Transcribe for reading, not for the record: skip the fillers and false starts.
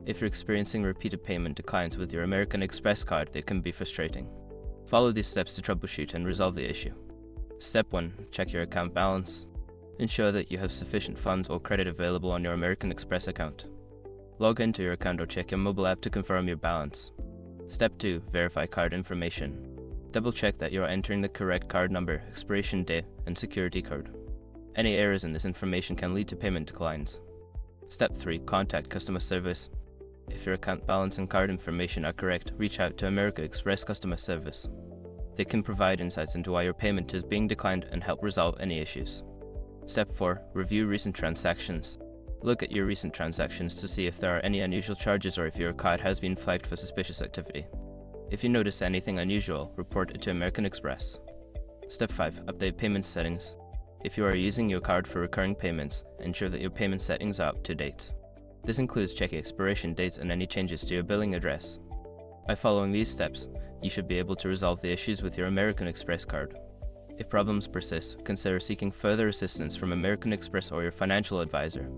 If you're experiencing repeated payment declines with your American Express card, it can be frustrating. Follow these steps to troubleshoot and resolve the issue. Step 1. Check your account balance. Ensure that you have sufficient funds or credit available on your American Express account. Log into your account or check your mobile app to confirm your balance. Step 2. Verify card information. Double-check that you are entering the correct card number, expiration date, and security code. Any errors in this information can lead to payment declines. Step 3. Contact customer service. If your account balance and card information are correct, reach out to American Express customer service. They can provide insights into why your payment is being declined and help resolve any issues. Step 4. Review recent transactions. Look at your recent transactions to see if there are any unusual charges or if your card has been flagged for suspicious activity. If you notice anything unusual, report it to American Express. Step 5. Update payment settings. If you are using your card for recurring payments, ensure that your payment settings are up to date. This includes checking expiration dates and any changes to your billing address. By following these steps, you should be able to resolve the issues with your American Express card. If problems persist, consider seeking further assistance from American Express or your financial advisor.